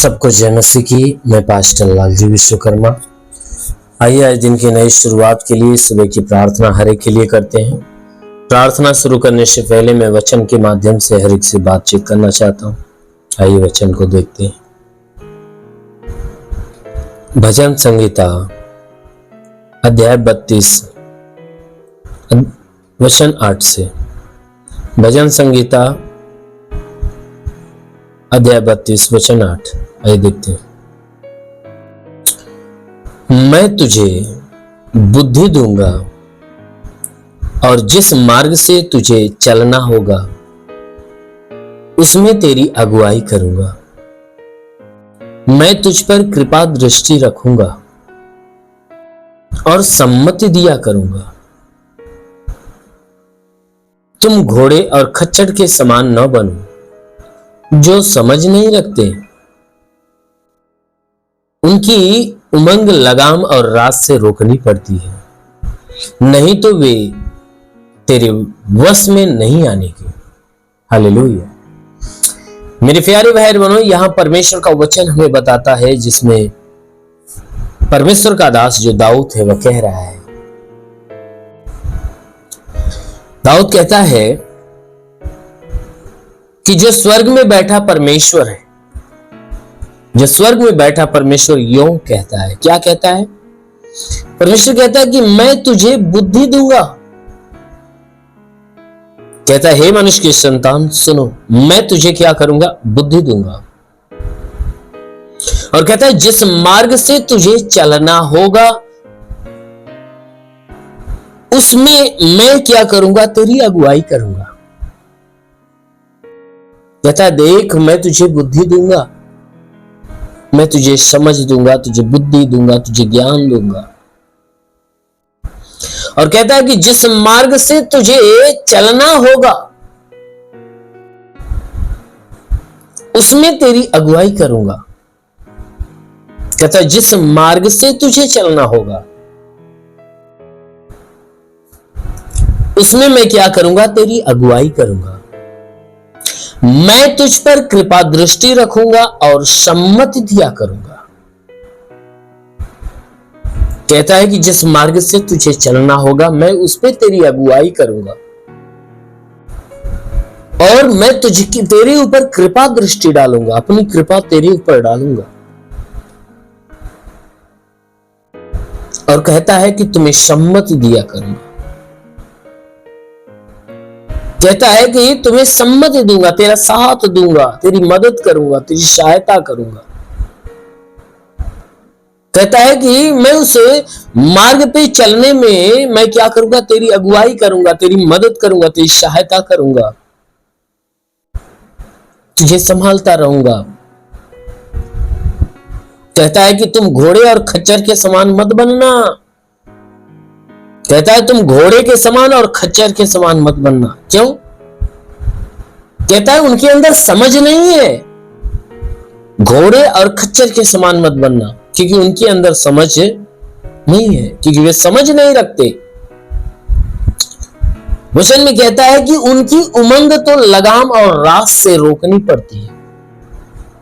सबको जय मसीह की। मैं पास्टर लालजी विश्वकर्मा। आइए आज दिन की नई शुरुआत के लिए सुबह की प्रार्थना हर एक के लिए करते हैं। प्रार्थना शुरू करने से पहले मैं वचन के माध्यम से हर एक से बातचीत करना चाहता हूँ। आइए वचन को देखते हैं। भजन संहिता अध्याय 32 वचन 8 से। भजन संहिता अध्याय 32 वचन 8। आइए देखते हैं। मैं तुझे बुद्धि दूंगा और जिस मार्ग से तुझे चलना होगा उसमें तेरी अगुवाई करूंगा। मैं तुझ पर कृपा दृष्टि रखूंगा और सम्मति दिया करूंगा। तुम घोड़े और खच्चर के समान न बनो जो समझ नहीं रखते। उनकी उमंग लगाम और रात से रोकनी पड़ती है, नहीं तो वे तेरे वश में नहीं आने के। हालेलुया। मेरे प्यारे भाई बहनों, यहां परमेश्वर का वचन हमें बताता है जिसमें परमेश्वर का दास जो दाऊद है वह कह रहा है। दाऊद कहता है कि जो स्वर्ग में बैठा परमेश्वर है, जो स्वर्ग में बैठा परमेश्वर यों कहता है। क्या कहता है? परमेश्वर कहता है कि मैं तुझे बुद्धि दूंगा। कहता है, हे मनुष्य की संतान सुनो, मैं तुझे क्या करूंगा? बुद्धि दूंगा। और कहता है जिस मार्ग से तुझे चलना होगा उसमें मैं क्या करूंगा? तेरी अगुवाई करूंगा। कहता है देख, मैं तुझे बुद्धि दूंगा, मैं तुझे समझ दूंगा, तुझे बुद्धि दूंगा, तुझे ज्ञान दूंगा। और कहता है कि जिस मार्ग से तुझे चलना होगा उसमें तेरी अगुवाई करूंगा। कहता है जिस मार्ग से तुझे चलना होगा उसमें मैं क्या करूंगा? तेरी अगुवाई करूंगा। मैं तुझ पर कृपा दृष्टि रखूंगा और सम्मति दिया करूंगा। कहता है कि जिस मार्ग से तुझे चलना होगा मैं उस पर तेरी अगुवाई करूंगा और मैं तेरे ऊपर कृपा दृष्टि डालूंगा, अपनी कृपा तेरे ऊपर डालूंगा। और कहता है कि तुम्हें सम्मति दिया करूंगा। कहता है कि तुम्हें सम्मति दूंगा, तेरा साथ दूंगा, तेरी मदद करूंगा, तेरी सहायता करूंगा। कहता है कि मैं उस मार्ग पे चलने में मैं क्या करूंगा? तेरी अगुवाई करूंगा, तेरी मदद करूंगा, तेरी सहायता करूंगा, तुझे संभालता रहूंगा। कहता है कि तुम घोड़े और खच्चर के समान मत बनना। कहता है तुम घोड़े के समान और खच्चर के समान मत बनना। क्यों? कहता है उनके अंदर समझ नहीं है। घोड़े और खच्चर के समान मत बनना, क्योंकि उनके अंदर समझ नहीं है, क्योंकि वे समझ नहीं रखते। वचन में कहता है कि उनकी उमंग तो लगाम और रात से रोकनी पड़ती है,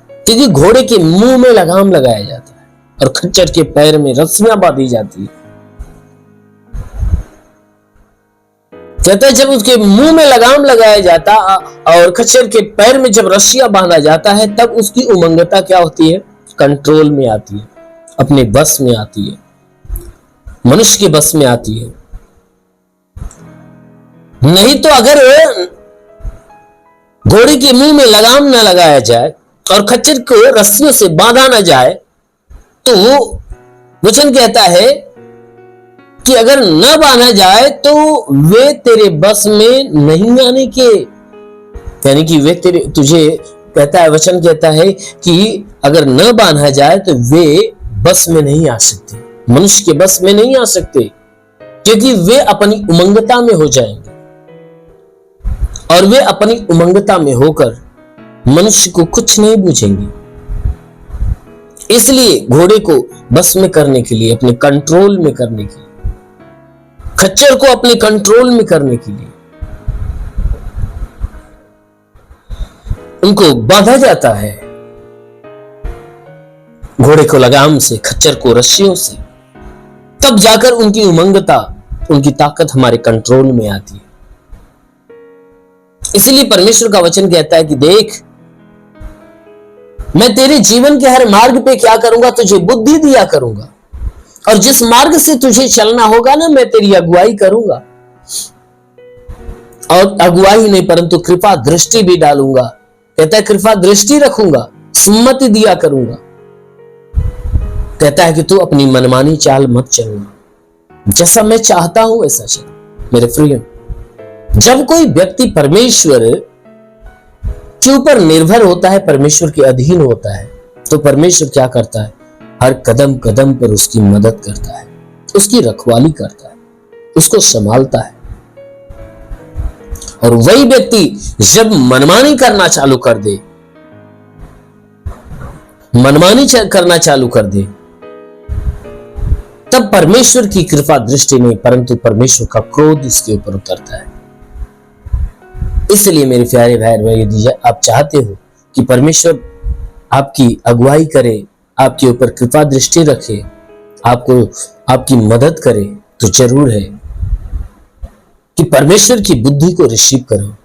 क्योंकि घोड़े के मुंह में लगाम लगाया जाता है और खच्चर के पैर में रस्सियां बांधी जाती है। कहता है जब उसके मुंह में लगाम लगाया जाता और खच्चर के पैर में जब रस्सियां बांधा जाता है तब उसकी उमंगता क्या होती है? कंट्रोल में आती है, अपने बस में आती है, मनुष्य के बस में आती है। नहीं तो अगर घोड़े के मुंह में लगाम न लगाया जाए और खच्चर को रस्सियों से बांधा न जाए तो वचन कहता है कि अगर न बांधा जाए तो वे तेरे बस में नहीं आने के। यानी कि वे तुझे कहता है, वचन कहता है कि अगर न बांधा जाए तो वे बस में नहीं आ सकते, मनुष्य के बस में नहीं आ सकते, क्योंकि वे अपनी उमंगता में हो जाएंगे और वे अपनी उमंगता में होकर मनुष्य को कुछ नहीं बूझेंगे। इसलिए घोड़े को बस में करने के लिए, अपने कंट्रोल में करने के लिए, खच्चर को अपने कंट्रोल में करने के लिए उनको बांधा जाता है। घोड़े को लगाम से, खच्चर को रस्सियों से, तब जाकर उनकी उमंगता, उनकी ताकत हमारे कंट्रोल में आती है। इसलिए परमेश्वर का वचन कहता है कि देख, मैं तेरे जीवन के हर मार्ग पे क्या करूंगा, तुझे बुद्धि दिया करूंगा, और जिस मार्ग से तुझे चलना होगा ना, मैं तेरी अगुवाई करूंगा। और अगुवाई नहीं परंतु कृपा दृष्टि भी डालूंगा। कहता है कृपा दृष्टि रखूंगा, सुम्मति दिया करूंगा। कहता है कि तू अपनी मनमानी चाल मत चलना, जैसा मैं चाहता हूं वैसा चल। मेरे फ्रेंड, जब कोई व्यक्ति परमेश्वर के ऊपर निर्भर होता है, परमेश्वर के अधीन होता है, तो परमेश्वर क्या करता है? हर कदम कदम पर उसकी मदद करता है, उसकी रखवाली करता है, उसको संभालता है। और वही व्यक्ति जब मनमानी करना चालू कर दे, मनमानी करना चालू कर दे, तब परमेश्वर की कृपा दृष्टि नहीं परंतु परमेश्वर का क्रोध उसके ऊपर उतरता है। इसलिए मेरे प्यारे भाई बहन, यदि आप चाहते हो कि परमेश्वर आपकी अगुवाई करे, आपके ऊपर कृपा दृष्टि रखे, आपको आपकी मदद करे, तो जरूर है कि परमेश्वर की बुद्धि को रिसीव करो,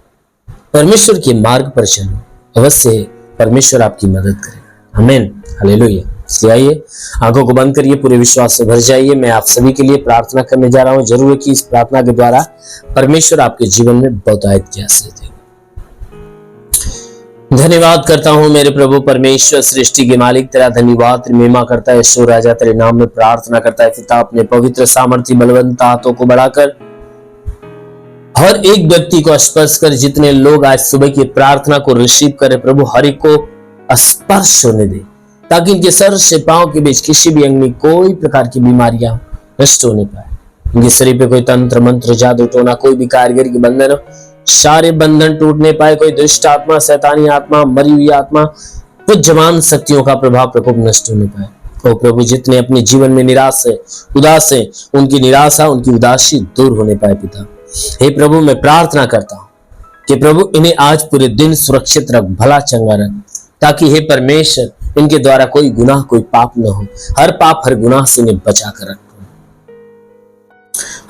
परमेश्वर के मार्ग पर चलो। अवश्य परमेश्वर आपकी मदद करेगा। आमीन, हालेलुया। इसलिए आइए, आंखों को बंद करिए, पूरे विश्वास से भर जाइए। मैं आप सभी के लिए प्रार्थना करने जा रहा हूं। जरूर है कि इस प्रार्थना के द्वारा परमेश्वर आपके जीवन में बहुतायत की आशीष देगा। धन्यवाद करता हूं मेरे प्रभु परमेश्वर, सृष्टि के मालिक, तेरा धन्यवाद, तेरी महिमा करता है यीशु राजा, तेरे नाम में प्रार्थना करता है पिता, अपने पवित्र सामर्थ्य बलवंत हाथों को बढ़ाकर हर एक व्यक्ति को स्पर्श कर। जितने लोग आज सुबह की प्रार्थना को रिसीव करे प्रभु, हर एक को स्पर्श होने दे, ताकि इनके सर से पांव के बीच किसी भी अंग में कोई प्रकार की बीमारियां नष्ट होने पाए। इनके शरीर पे कोई तंत्र मंत्र जादू टोना, कोई भी कारीगरी के बंधन, सारे बंधन टूटने पाए। कोई दुष्ट आत्मा, शैतानी आत्मा, मरी हुई आत्मा, पुज्यमान शक्तियों का प्रभाव प्रकोप नष्ट होने पाए। ओ प्रभु, जितने अपने जीवन में निराश है, उदास है, उनकी निराशा, उनकी उदासी दूर होने पाए पिता। हे प्रभु, मैं प्रार्थना करता हूं कि प्रभु इन्हें आज पूरे दिन सुरक्षित रख, भला चंगा रख, ताकि हे परमेश्वर इनके द्वारा कोई गुनाह, कोई पाप न हो। हर पाप, हर गुनाह से इन्हें बचा कर रख।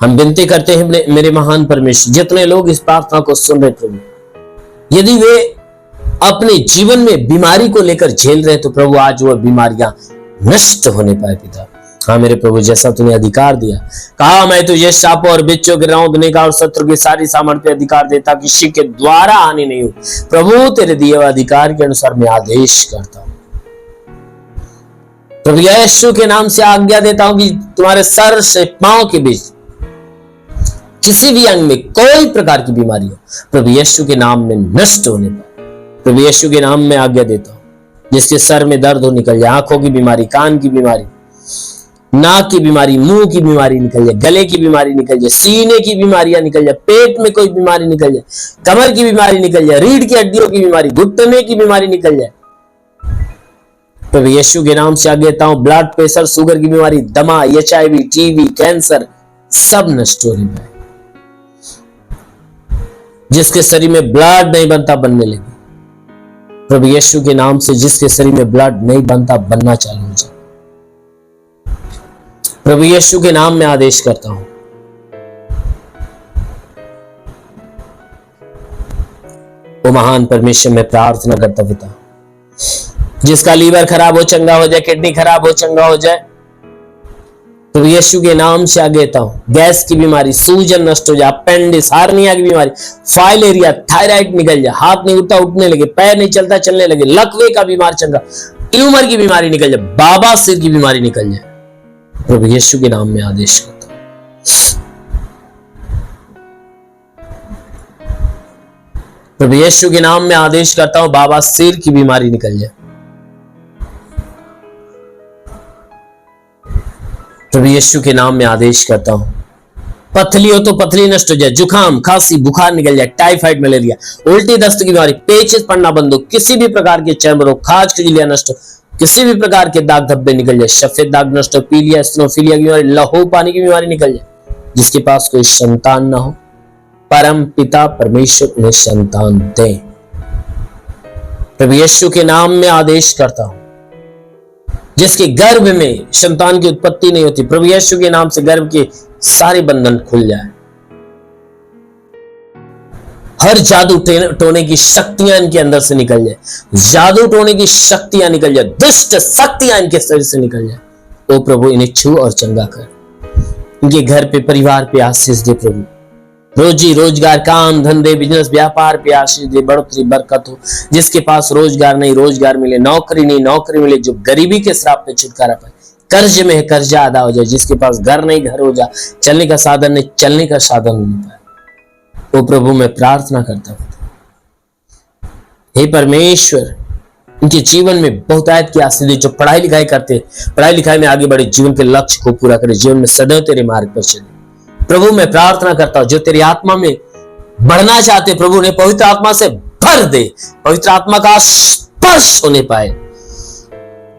हम विनती करते हैं मेरे महान परमेश्वर, जितने लोग इस प्रार्थना को सुन रहे प्रभु, यदि वे अपने जीवन में बीमारी को लेकर झेल रहे, तो प्रभु आज वह बीमारियां नष्ट होने पाए पिता। हाँ मेरे प्रभु, जैसा तूने अधिकार दिया, कहा मैं तुझे सांपों और बिच्छों के रौंदने का और शत्रु की सारी सामर्थ्य अधिकार देता, किसी के द्वारा हानि नहीं हो। प्रभु, तेरे दिए हुए अधिकार के अनुसार मैं आदेश करता हूं प्रभु, यीशु के नाम से आज्ञा देता हूं कि तुम्हारे सर से पांव के बीच किसी भी अंग में कोई प्रकार की बीमारी हो, प्रभु यीशु के नाम में नष्ट होने पाए। प्रभु यीशु के नाम में आज्ञा देता हूं, जिसके सर में दर्द हो निकल जाए, आंखों की बीमारी, कान की बीमारी, नाक की बीमारी, मुंह की बीमारी निकल जाए, गले की बीमारी निकल जाए, सीने की बीमारियां निकल जाए, पेट में कोई बीमारी निकल जाए, कमर की बीमारी निकल जाए, रीढ़ की हड्डियों की बीमारी, घुटने की बीमारी निकल जाए। प्रभु यीशु के नाम से आज्ञा देता हूं, ब्लड प्रेशर, शुगर की बीमारी, दमा, HIV, टीबी, कैंसर सब नष्ट होने पाए। जिसके शरीर में ब्लड नहीं बनता बनने लगे, प्रभु यीशु के नाम से जिसके शरीर में ब्लड नहीं बनता बनना चालू हो जाए। प्रभु यीशु के नाम में आदेश करता हूं, ओ महान परमेश्वर, मैं प्रार्थना करता पिता, जिसका लीवर खराब हो चंगा हो जाए, किडनी खराब हो चंगा हो जाए, तो यीशु के नाम से आगे देता हूं। गैस की बीमारी, सूजन नष्ट हो जाए, अपेंडिक्स, हार्निया की बीमारी, फाइलेरिया, थायराइड निकल जाए, हाथ नहीं उठता उठने लगे, पैर नहीं चलता चलने लगे, लकवे का बीमार चंगा, ट्यूमर की बीमारी निकल जाए, बाबा सिर की बीमारी निकल जाए। प्रभु यीशु के नाम में आदेश करता हूं, प्रभु यीशु के नाम में आदेश करता हूं, बाबा सिर की बीमारी निकल जाए। प्रभु यीशु के नाम में आदेश करता हूं, पथली हो तो पथली नष्ट हो जाए, जुकाम, खांसी, बुखार निकल जाए, टाइफाइड, मलेरिया, उल्टी दस्त की बीमारी, पेचिश पड़ना बंद हो, किसी भी प्रकार के चर्म रोग, खाज खुजलियां नष्ट हो, किसी भी प्रकार के दाग धब्बे निकल जाए, सफेद दाग नष्ट हो, पीलिया, स्नोफिलिया की बीमारी, लहू पानी की बीमारी निकल जाए। जिसके पास कोई संतान ना हो, परम पिता परमेश्वर उन्हें संतान दे। प्रभु यीशु के नाम में आदेश करता हूं, जिसके गर्भ में संतान की उत्पत्ति नहीं होती, प्रभु यीशु के नाम से गर्भ के सारे बंधन खुल जाए। हर जादू टोने की शक्तियां इनके अंदर से निकल जाए, जादू टोने की शक्तियां निकल जाए, दुष्ट शक्तियां इनके शरीर से निकल जाए। ओ प्रभु इन्हें छू और चंगा कर, इनके घर पे परिवार पे आशीष दे प्रभु, रोजी रोजगार, काम धंधे, बिजनेस, व्यापार पे आशीष दे, बढ़ोतरी बरकत हो। जिसके पास रोजगार नहीं रोजगार मिले, नौकरी नहीं नौकरी मिले, जो गरीबी के श्राप पे छुटकारा पाए, कर्ज में है कर्जा अदा हो जाए, जिसके पास घर नहीं घर हो जाए, चलने का साधन नहीं चलने का साधन हो पाए। ओ प्रभु मैं प्रार्थना करता हूं, हे परमेश्वर उनके जीवन में बहुत आयत की आशीष दे, जो पढ़ाई लिखाई करते, पढ़ाई लिखाई में आगे बढ़े, जीवन के लक्ष्य को पूरा करे, जीवन में सदैव तेरे मार्ग पर चले। प्रभु मैं प्रार्थना करता हूं, जो तेरी आत्मा में बढ़ना चाहते प्रभु ने पवित्र आत्मा से भर दे, पवित्र आत्मा का स्पर्श होने पाए।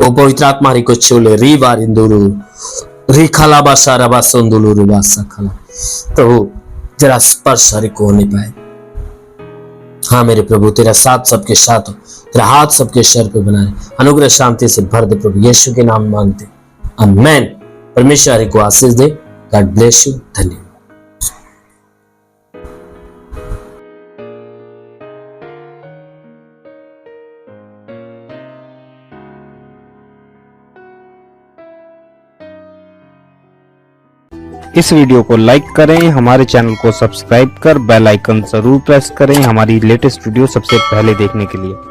वो पवित्र आत्मा को छू ले, री बार इंदुरु री खाला बा सारा बा संदुलु रुबा सखला, प्रभु जरा स्पर्श हरि को होने पाए। हाँ मेरे प्रभु तेरा साथ सबके साथ हो, तेरा हाथ सबके सर पे बनाए, अनुग्रह शांति से भर दे प्रभु, यीशु के नाम मांगते आमेन। परमेश्वर हरि को आशीष दे। God bless you. धन्यवाद। इस वीडियो को लाइक करें, हमारे चैनल को सब्सक्राइब कर बेल आइकन जरूर प्रेस करें हमारी लेटेस्ट वीडियो सबसे पहले देखने के लिए।